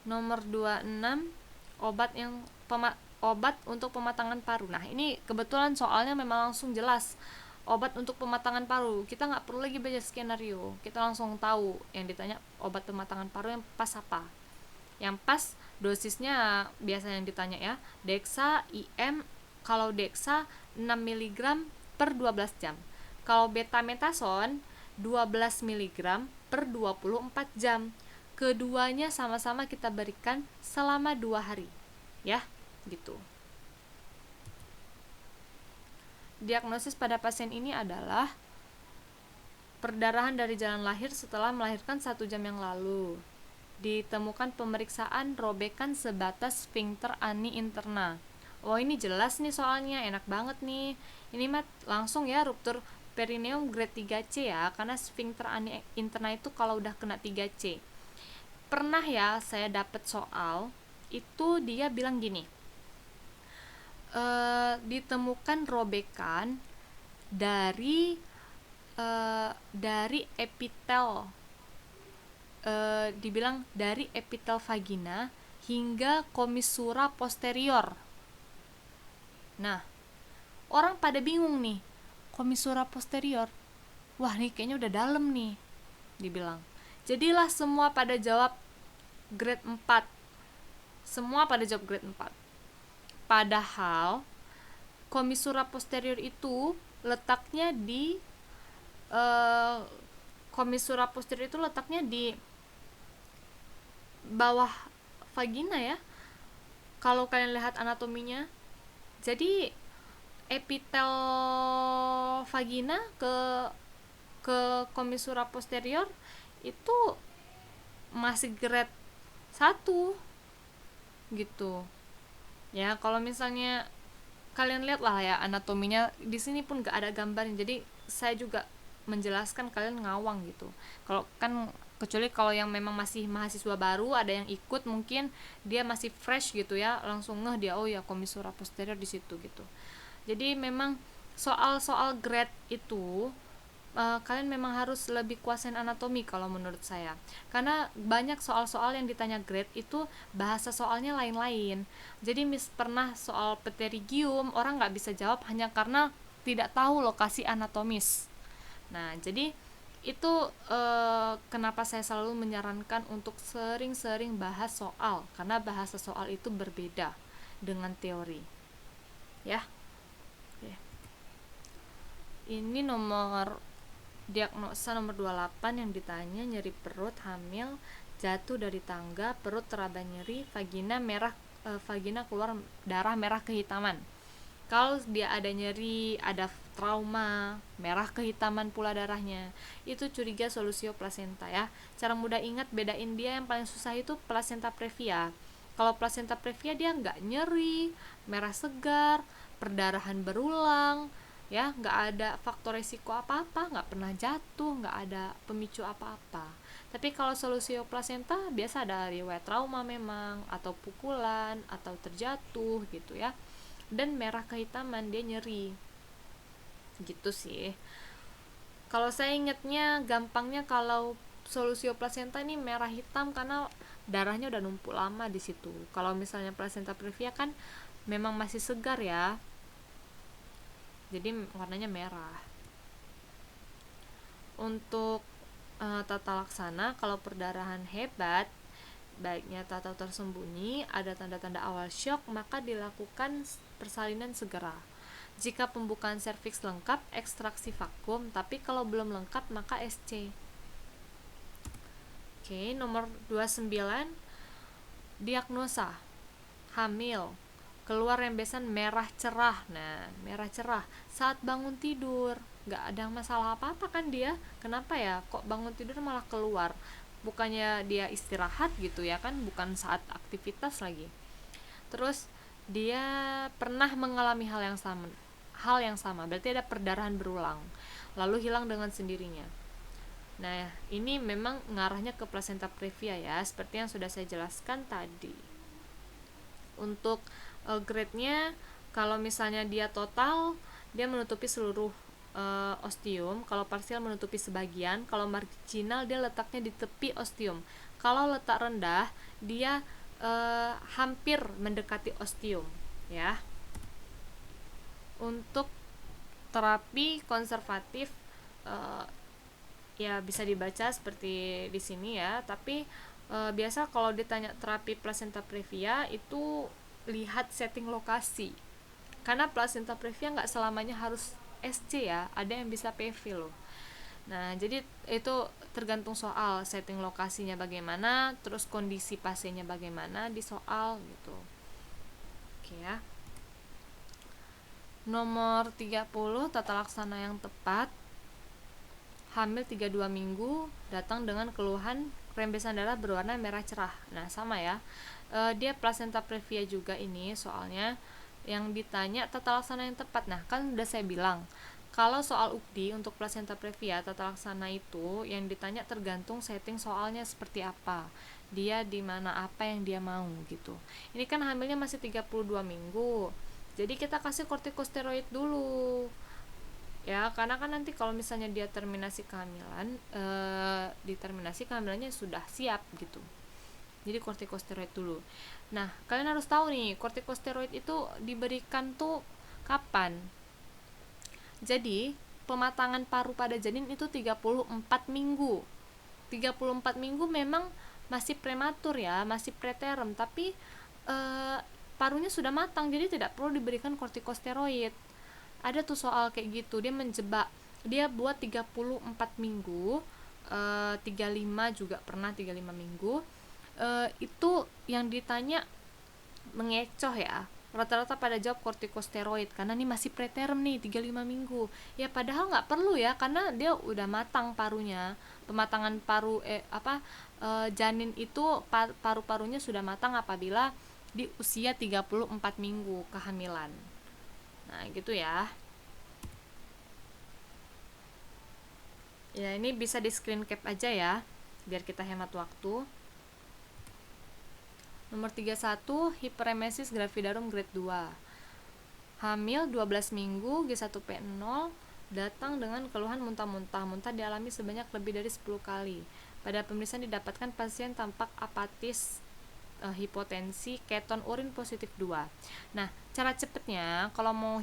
Nomor 26, obat untuk pematangan paru. Nah, ini kebetulan soalnya memang langsung jelas. Obat untuk pematangan paru. Kita nggak perlu lagi baca skenario. Kita langsung tahu yang ditanya obat pematangan paru yang pas apa. Yang pas dosisnya biasa yang ditanya ya. Dexa, IM, kalau Dexa 6 mg per 12 jam. Kalau betametason 12 mg per 24 jam. Keduanya sama-sama kita berikan selama 2 hari. Ya, gitu. Diagnosis pada pasien ini adalah perdarahan dari jalan lahir setelah melahirkan 1 jam yang lalu. Ditemukan pemeriksaan robekan sebatas sphincter ani interna. Oh, ini jelas nih soalnya, enak banget nih. Ini mah langsung ya ruptur perineum grade 3C ya, karena sphincter ani interna itu kalau udah kena 3C. Pernah ya saya dapet soal, itu dia bilang gini, ditemukan robekan dari epitel, dibilang dari epitel vagina hingga komissura posterior. Nah, orang pada bingung nih, komissura posterior, wah nih kayaknya udah dalam nih, dibilang. Jadilah semua pada jawab grade 4. Semua pada jawab grade 4. Padahal komissura posterior itu letaknya di komissura posterior itu letaknya di bawah vagina ya. Kalau kalian lihat anatominya. Jadi epitel vagina ke komissura posterior itu masih grade 1 gitu. Ya, kalau misalnya kalian lihat lah ya anatominya, di sini pun gak ada gambarnya. Jadi saya juga menjelaskan, kalian ngawang gitu. Kalau kan kecuali kalau yang memang masih mahasiswa baru, ada yang ikut mungkin dia masih fresh gitu ya, langsung ngeh dia, oh ya komissura posterior di situ gitu. Jadi memang soal-soal grade itu kalian memang harus lebih kuasain anatomi kalau menurut saya, karena banyak soal-soal yang ditanya grade itu bahasa soalnya lain-lain. Jadi pernah soal pterygium orang nggak bisa jawab hanya karena tidak tahu lokasi anatomis. Nah, jadi itu kenapa saya selalu menyarankan untuk sering-sering bahas soal, karena bahasa soal itu berbeda dengan teori ya. Oke. Ini diagnosa nomor 28 yang ditanya, nyeri perut, hamil, jatuh dari tangga, perut teraba nyeri, vagina merah, vagina keluar darah merah kehitaman. Kalau dia ada nyeri, ada trauma, merah kehitaman pula darahnya, itu curiga solusio plasenta ya. Cara mudah ingat bedain dia, yang paling susah itu plasenta previa. Kalau plasenta previa dia nggak nyeri, merah segar, perdarahan berulang, ya nggak ada faktor resiko apa-apa, nggak pernah jatuh, nggak ada pemicu apa-apa. Tapi kalau solusio plasenta biasa ada riwayat trauma memang, atau pukulan, atau terjatuh gitu ya. Dan merah kehitaman, dia nyeri gitu sih. Kalau saya ingetnya gampangnya kalau solusio plasenta ini merah hitam karena darahnya udah numpuk lama di situ. Kalau misalnya plasenta previa kan memang masih segar ya, jadi warnanya merah. Untuk tata laksana, kalau perdarahan hebat baiknya tak tahu tersembunyi, ada tanda-tanda awal syok, maka dilakukan persalinan segera. Jika pembukaan serviks lengkap, ekstraksi vakum, tapi kalau belum lengkap maka SC. Oke, nomor 29, diagnosa hamil, keluar rembesan merah cerah. Nah, merah cerah saat bangun tidur, nggak ada masalah apa-apa kan dia. Kenapa ya kok bangun tidur malah keluar? Bukannya dia istirahat gitu ya kan, bukan saat aktivitas lagi. Terus dia pernah mengalami hal yang sama, berarti ada perdarahan berulang lalu hilang dengan sendirinya. Nah, ini memang ngarahnya ke plasenta previa ya, seperti yang sudah saya jelaskan tadi. Untuk grade-nya, kalau misalnya dia total, dia menutupi seluruh ostium. Kalau parsial menutupi sebagian. Kalau marginal dia letaknya di tepi ostium. Kalau letak rendah, dia hampir mendekati ostium ya. Untuk terapi konservatif eh, ya bisa dibaca seperti di sini ya, tapi biasa kalau ditanya terapi placenta previa itu lihat setting lokasi, karena placenta previa nggak selamanya harus SC ya, ada yang bisa PV loh. Nah jadi itu tergantung soal setting lokasinya bagaimana, terus kondisi pasiennya bagaimana di soal gitu. Oke ya. Nomor 30, tata laksana yang tepat. Hamil 32 minggu datang dengan keluhan rembesan darah berwarna merah cerah. Nah, sama ya. Dia placenta previa juga ini soalnya yang ditanya tata laksana yang tepat. Nah, kan udah saya bilang kalau soal UKDI untuk placenta previa tata laksana itu yang ditanya tergantung setting soalnya seperti apa. Dia di mana apa yang dia mau gitu. Ini kan hamilnya masih 32 minggu. Jadi kita kasih kortikosteroid dulu ya, karena kan nanti kalau misalnya dia terminasi kehamilan, di terminasi kehamilannya sudah siap gitu, jadi kortikosteroid dulu. Nah kalian harus tahu nih kortikosteroid itu diberikan tuh kapan. Jadi pematangan paru pada janin itu 34 minggu. 34 minggu memang masih prematur ya, masih preterm, tapi parunya sudah matang, jadi tidak perlu diberikan kortikosteroid. Ada tuh soal kayak gitu, dia menjebak, dia buat 34 minggu, 35 juga pernah 35 minggu. Itu yang ditanya mengecoh ya, rata-rata pada jawab kortikosteroid karena nih masih preterm nih 35 minggu. Ya padahal nggak perlu ya, karena dia udah matang parunya. Pematangan paru janin itu paru-parunya sudah matang apabila di usia 34 minggu kehamilan. Nah gitu ya. Ya ini bisa di screen cap aja ya biar kita hemat waktu. Nomor 31, hiperemesis gravidarum grade 2. Hamil 12 minggu, G1P0, datang dengan keluhan muntah-muntah. Muntah dialami sebanyak lebih dari 10 kali. Pada pemeriksaan didapatkan pasien tampak apatis, hipotensi, keton urin positif 2. Nah, cara cepetnya kalau mau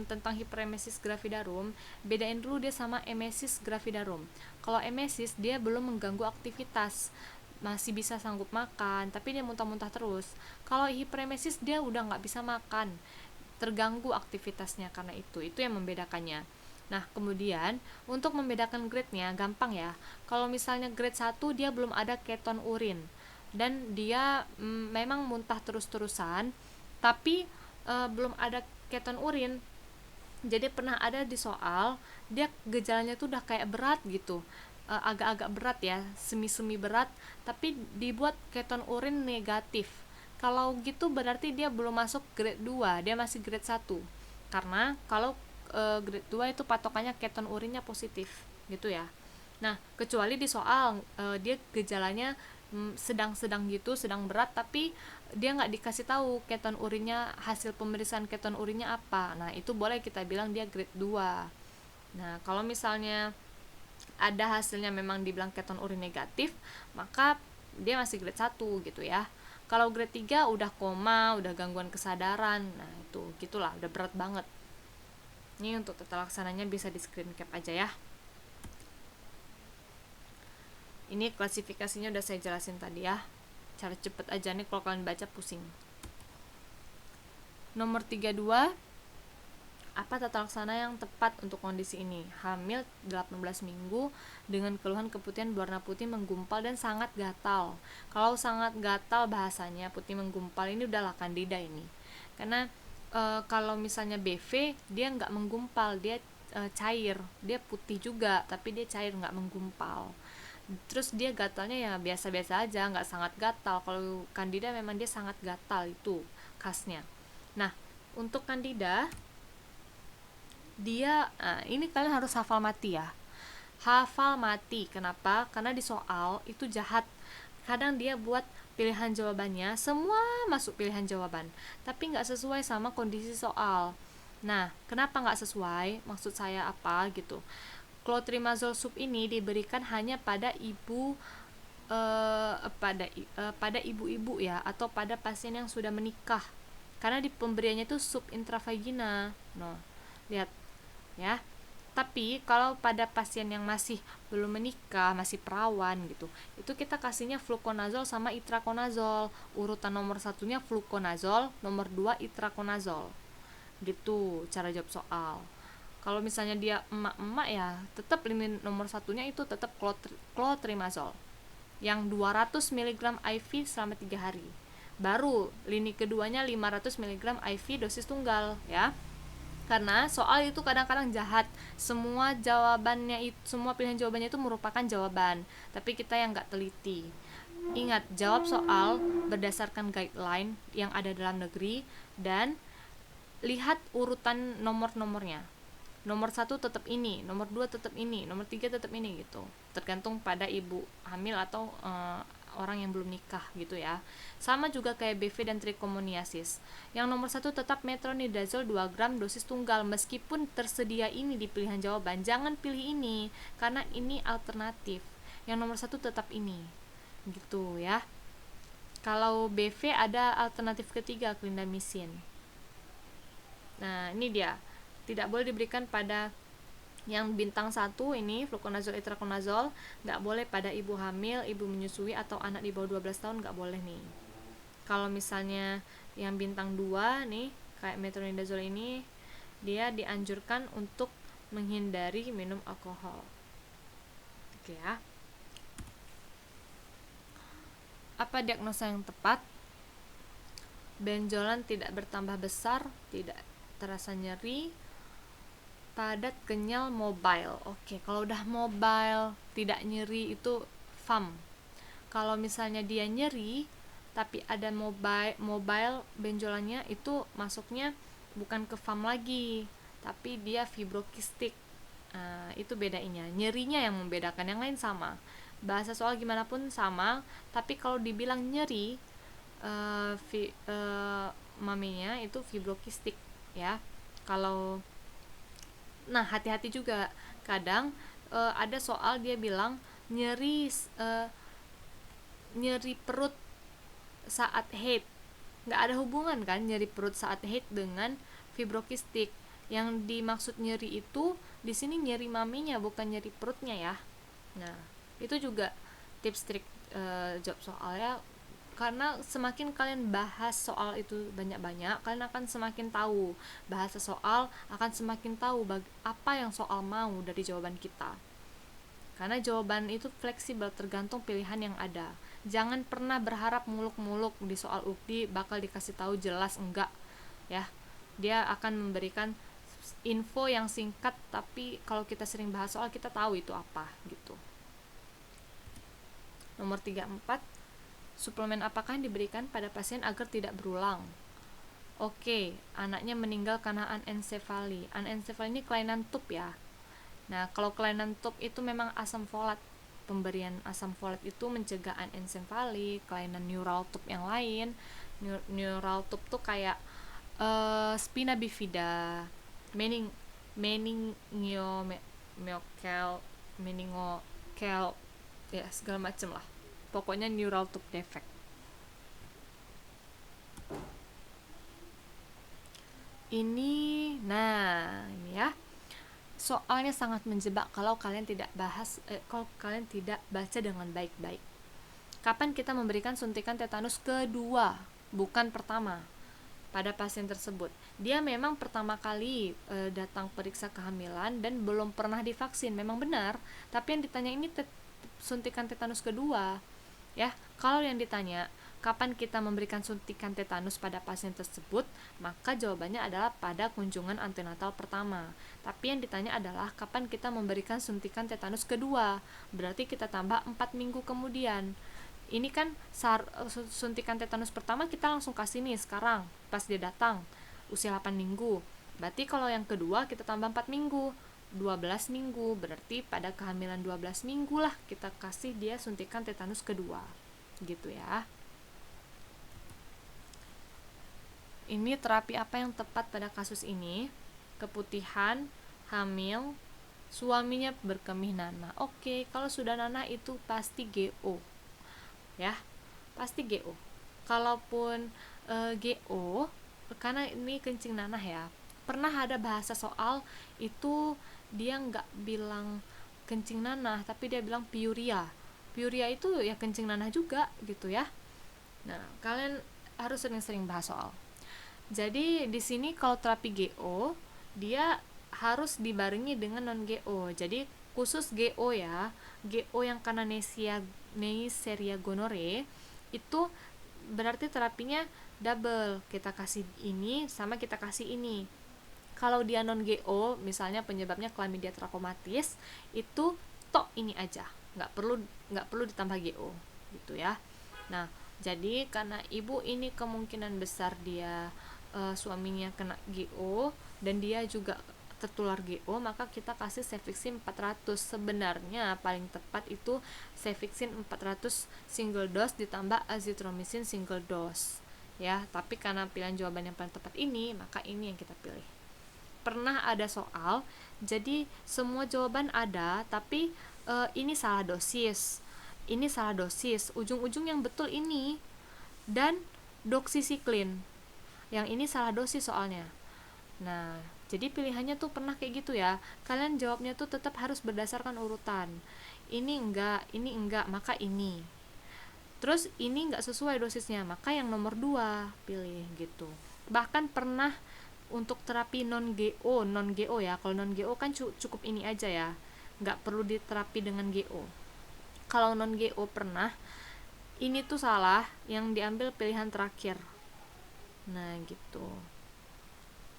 tentang hiperemesis gravidarum, bedain dulu dia sama emesis gravidarum. Kalau emesis dia belum mengganggu aktivitas, masih bisa sanggup makan, tapi dia muntah-muntah terus. Kalau hiperemesis dia udah nggak bisa makan, terganggu aktivitasnya, karena itu yang membedakannya. Nah, kemudian untuk membedakan grade-nya gampang ya. Kalau misalnya grade 1 dia belum ada keton urin dan dia memang muntah terus-terusan, tapi belum ada keton urin. Jadi pernah ada di soal dia gejalanya tuh udah kayak berat gitu, agak-agak berat ya, semi-semi berat, tapi dibuat keton urin negatif. Kalau gitu berarti dia belum masuk grade 2, dia masih grade 1. Karena kalau grade 2 itu patokannya keton urinnya positif gitu ya. Nah, kecuali di soal dia gejalanya sedang-sedang gitu, sedang berat, tapi dia nggak dikasih tahu keton urinnya, hasil pemeriksaan keton urinnya apa. Nah, itu boleh kita bilang dia grade 2. Nah, kalau misalnya ada hasilnya memang dibilang keton urin negatif, maka dia masih grade 1 gitu ya. Kalau grade 3 udah koma, udah gangguan kesadaran. Nah, itu gitulah, udah berat banget. Ini untuk tata laksananya bisa di screen cap aja ya. Ini klasifikasinya udah saya jelasin tadi ya. Cara cepet aja nih, kalau kalian baca pusing. Nomor 32, apa tata laksana yang tepat untuk kondisi ini? Hamil 18 minggu dengan keluhan keputihan berwarna putih menggumpal dan sangat gatal. Kalau sangat gatal bahasanya putih menggumpal ini udahlah kandida ini. Karena kalau misalnya BV dia nggak menggumpal, dia cair, dia putih juga tapi dia cair, nggak menggumpal. Terus dia gatalnya ya biasa-biasa aja, nggak sangat gatal. Kalau kandida memang dia sangat gatal, itu khasnya. Nah, untuk kandida dia, ini kalian harus hafal mati ya, hafal mati. Kenapa? Karena di soal itu jahat, kadang dia buat pilihan jawabannya semua masuk pilihan jawaban tapi nggak sesuai sama kondisi soal. Nah, kenapa nggak sesuai, maksud saya apa gitu, clotrimazole sub ini diberikan hanya pada ibu pada ibu-ibu ya, atau pada pasien yang sudah menikah, karena di pemberiannya itu sub intravagina. No, lihat ya. Tapi kalau pada pasien yang masih belum menikah, masih perawan gitu, itu kita kasihnya fluconazole sama itraconazole. Urutan nomor satunya fluconazole, nomor 2 itraconazole. Gitu cara jawab soal. Kalau misalnya dia emak-emak ya, tetap nomor satunya itu tetap clotrimazole yang 200 mg IV selama 3 hari. Baru lini keduanya 500 mg IV dosis tunggal ya. Karena soal itu kadang-kadang jahat, semua pilihan jawabannya itu merupakan jawaban, tapi kita yang nggak teliti. Ingat, jawab soal berdasarkan guideline yang ada dalam negeri, dan lihat urutan nomor-nomornya. Nomor 1 tetap ini, nomor 2 tetap ini, nomor 3 tetap ini gitu, tergantung pada ibu hamil atau orang yang belum nikah gitu ya. Sama juga kayak BV dan trichomoniasis. Yang nomor 1 tetap metronidazole 2 gram dosis tunggal, meskipun tersedia ini di pilihan jawaban. Jangan pilih ini karena ini alternatif. Yang nomor 1 tetap ini gitu ya. Kalau BV ada alternatif ketiga, clindamycin. Nah ini dia, tidak boleh diberikan pada yang bintang 1 ini fluconazole itraconazole, nggak boleh pada ibu hamil, ibu menyusui, atau anak di bawah 12 tahun, nggak boleh nih. Kalau misalnya yang bintang 2 nih kayak metronidazole ini, dia dianjurkan untuk menghindari minum alkohol. Oke ya. Apa diagnosa yang tepat? Benjolan tidak bertambah besar, tidak terasa nyeri, padat, kenyal, mobile. Oke, kalau udah mobile, tidak nyeri, itu FAM. Kalau misalnya dia nyeri tapi ada mobile benjolannya, itu masuknya bukan ke FAM lagi, tapi dia fibrokistik. Itu bedanya, nyerinya yang membedakan, yang lain sama. Bahasa soal gimana pun sama, tapi kalau dibilang nyeri, maminya itu fibrokistik ya. Kalau nah hati-hati juga, kadang ada soal dia bilang nyeri perut saat haid. Nggak ada hubungan kan nyeri perut saat haid dengan fibrokistik. Yang dimaksud nyeri itu di sini nyeri maminya, bukan nyeri perutnya ya. Nah itu juga tips trik jawab soalnya, karena semakin kalian bahas soal itu banyak-banyak, kalian akan semakin tahu bahasa soal, akan semakin tahu apa yang soal mau dari jawaban kita. Karena jawaban itu fleksibel, tergantung pilihan yang ada. Jangan pernah berharap muluk-muluk di soal UKDI bakal dikasih tahu jelas, enggak ya. Dia akan memberikan info yang singkat, tapi kalau kita sering bahas soal, kita tahu itu apa gitu. Nomor 34, suplemen apakah yang diberikan pada pasien agar tidak berulang? Oke, anaknya meninggal karena anencefali. Anencefali ini kelainan tub ya. Nah, kalau kelainan tub itu memang asam folat. Pemberian asam folat itu mencegah anencefali, kelainan neural tub yang lain. Neural tub tuh kayak spina bifida, meningokel, ya segala macem lah. Pokoknya neural tube defect. Ini ya. Soalnya sangat menjebak kalau kalian tidak baca dengan baik-baik. Kapan kita memberikan suntikan tetanus kedua, bukan pertama, pada pasien tersebut? Dia memang pertama kali datang periksa kehamilan dan belum pernah divaksin, memang benar. Tapi yang ditanya ini suntikan tetanus kedua, ya. Kalau yang ditanya kapan kita memberikan suntikan tetanus pada pasien tersebut, maka jawabannya adalah pada kunjungan antenatal pertama. Tapi yang ditanya adalah kapan kita memberikan suntikan tetanus kedua, berarti kita tambah 4 minggu kemudian. Ini kan suntikan tetanus pertama kita langsung kasih nih sekarang pas dia datang usia 8 minggu. Berarti kalau yang kedua kita tambah 4 minggu, 12 minggu, berarti pada kehamilan 12 minggu lah kita kasih dia suntikan tetanus kedua gitu ya. Ini terapi apa yang tepat pada kasus ini? Keputihan, hamil, suaminya berkemih nanah. Oke, kalau sudah nanah itu pasti GO. ya, pasti GO. Kalaupun GO, karena ini kencing nanah ya, pernah ada bahasa soal itu dia nggak bilang kencing nanah tapi dia bilang piuria. Piuria itu ya kencing nanah juga gitu ya. Nah, kalian harus sering-sering bahas soal. Jadi di sini kalau terapi GO dia harus dibarengi dengan non GO. Jadi khusus GO ya, GO yang karena Neisseria gonorrhoeae itu berarti terapinya double. Kita kasih ini sama kita kasih ini. Kalau dia non GO, misalnya penyebabnya Chlamydia trachomatis, itu tok ini aja, nggak perlu ditambah GO gitu ya. Nah, jadi karena ibu ini kemungkinan besar dia suaminya kena GO dan dia juga tertular GO, maka kita kasih Cefixime 400. Sebenarnya paling tepat itu Cefixime 400 single dose ditambah azithromycin single dose ya, tapi karena pilihan jawaban yang paling tepat ini, maka ini yang kita pilih. Pernah ada soal, jadi semua jawaban ada, tapi ini salah dosis, ini salah dosis, ujung-ujung yang betul ini, dan doxycycline, yang ini salah dosis soalnya. Nah, jadi pilihannya tuh pernah kayak gitu ya, kalian jawabnya tuh tetap harus berdasarkan urutan, ini enggak, maka ini, terus ini enggak sesuai dosisnya, maka yang nomor 2 pilih gitu. Bahkan pernah untuk terapi non GO ya, kalau non GO kan cukup ini aja ya, nggak perlu diterapi dengan GO. Kalau non GO pernah ini tuh salah, yang diambil pilihan terakhir. Nah gitu,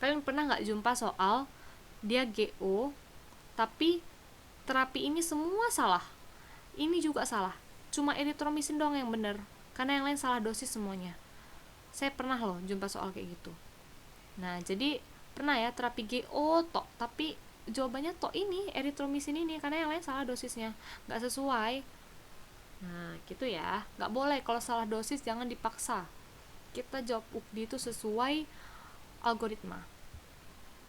kalian pernah nggak jumpa soal dia GO tapi terapi ini semua salah, ini juga salah, cuma eritromycin doang yang bener karena yang lain salah dosis semuanya. Saya pernah loh jumpa soal kayak gitu. Nah, jadi pernah ya terapi GO tok, tapi jawabannya tok ini eritromycin ini karena yang lain salah dosisnya, nggak sesuai. Nah, gitu ya. Nggak boleh kalau salah dosis, jangan dipaksa. Kita jawab UKDI itu sesuai algoritma.